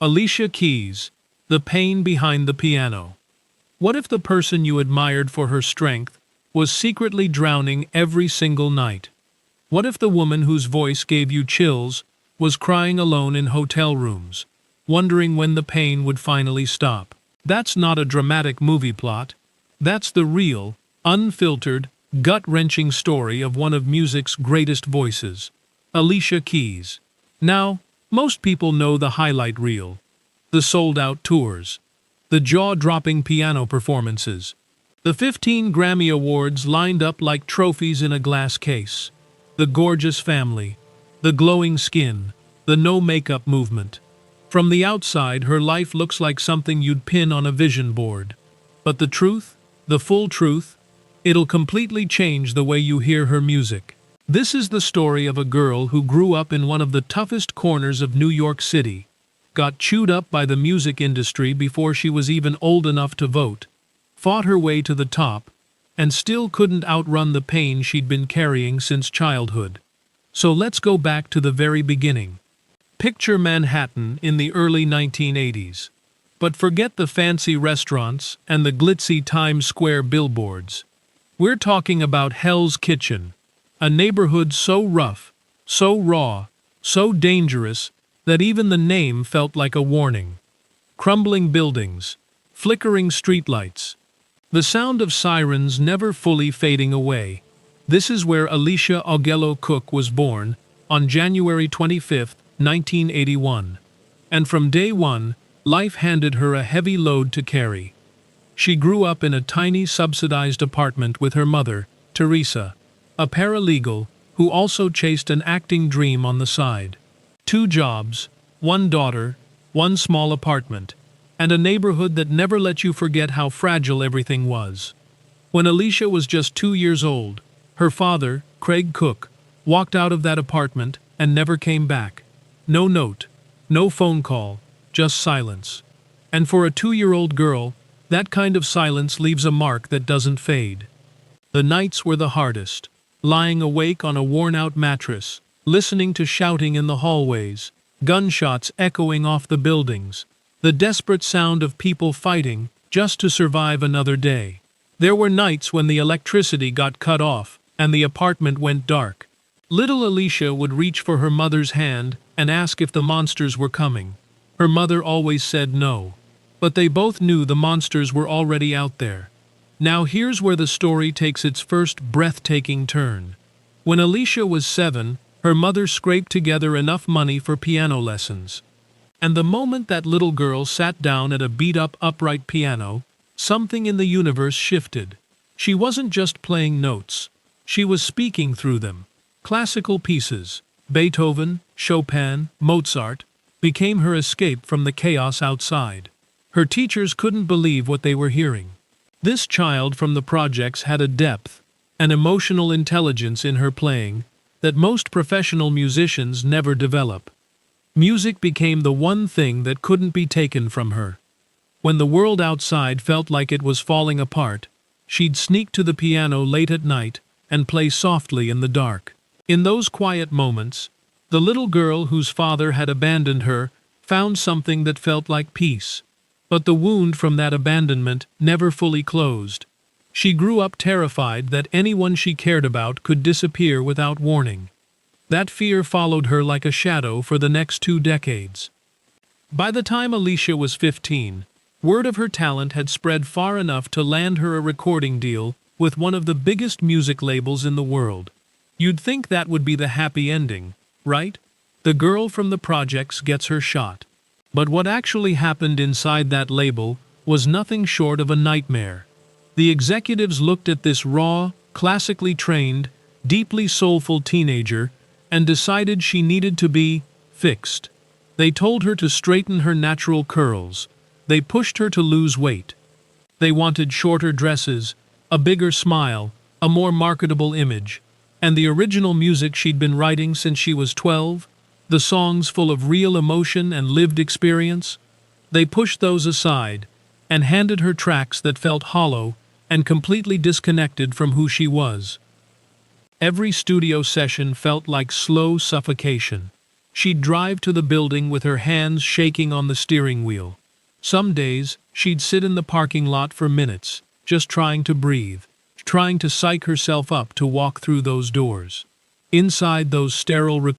Alicia Keys, The Pain Behind the Piano. What if the person you admired for her strength was secretly drowning every single night? What if the woman whose voice gave you chills was crying alone in hotel rooms, wondering when the pain would finally stop? That's not a dramatic movie plot. That's the real, unfiltered, gut-wrenching story of one of music's greatest voices, Alicia Keys. Now, most people know the highlight reel, the sold-out tours, the jaw-dropping piano performances, the 15 Grammy Awards lined up like trophies in a glass case, the gorgeous family, the glowing skin, the no-makeup movement. From the outside, her life looks like something you'd pin on a vision board. But the truth, the full truth, it'll completely change the way you hear her music. This is the story of a girl who grew up in one of the toughest corners of New York City, got chewed up by the music industry before she was even old enough to vote, fought her way to the top, and still couldn't outrun the pain she'd been carrying since childhood. So let's go back to the very beginning. Picture Manhattan in the early 1980s. But forget the fancy restaurants and the glitzy Times Square billboards. We're talking about Hell's Kitchen, a neighborhood so rough, so raw, so dangerous that even the name felt like a warning. Crumbling buildings, flickering streetlights, the sound of sirens never fully fading away. This is where Alicia Augello Cook was born on January 25, 1981. And from day one, life handed her a heavy load to carry. She grew up in a tiny subsidized apartment with her mother, Teresa, a paralegal who also chased an acting dream on the side. 2 jobs, 1 daughter, 1 small apartment, and a neighborhood that never let you forget how fragile everything was. When Alicia was just 2 years old, her father, Craig Cook, walked out of that apartment and never came back. No note, no phone call, just silence. And for a 2-year-old girl, that kind of silence leaves a mark that doesn't fade. The nights were the hardest, lying awake on a worn-out mattress, listening to shouting in the hallways, gunshots echoing off the buildings, the desperate sound of people fighting just to survive another day. There were nights when the electricity got cut off and the apartment went dark. Little Alicia would reach for her mother's hand and ask if the monsters were coming. Her mother always said no, but they both knew the monsters were already out there. Now here's where the story takes its first breathtaking turn. When Alicia was 7, her mother scraped together enough money for piano lessons. And the moment that little girl sat down at a beat-up upright piano, something in the universe shifted. She wasn't just playing notes. She was speaking through them. Classical pieces, Beethoven, Chopin, Mozart, became her escape from the chaos outside. Her teachers couldn't believe what they were hearing. This child from the projects had a depth, an emotional intelligence in her playing that most professional musicians never develop. Music became the one thing that couldn't be taken from her. When the world outside felt like it was falling apart, she'd sneak to the piano late at night and play softly in the dark. In those quiet moments, the little girl whose father had abandoned her found something that felt like peace. But the wound from that abandonment never fully closed. She grew up terrified that anyone she cared about could disappear without warning. That fear followed her like a shadow for the next 2 decades. By the time Alicia was 15, word of her talent had spread far enough to land her a recording deal with one of the biggest music labels in the world. You'd think that would be the happy ending, right? The girl from the projects gets her shot. But what actually happened inside that label was nothing short of a nightmare. The executives looked at this raw, classically trained, deeply soulful teenager and decided she needed to be fixed. They told her to straighten her natural curls. They pushed her to lose weight. They wanted shorter dresses, a bigger smile, a more marketable image. And the original music she'd been writing since she was 12, the songs full of real emotion and lived experience, they pushed those aside and handed her tracks that felt hollow and completely disconnected from who she was. Every studio session felt like slow suffocation. She'd drive to the building with her hands shaking on the steering wheel. Some days, she'd sit in the parking lot for minutes, just trying to breathe, trying to psych herself up to walk through those doors. Inside those sterile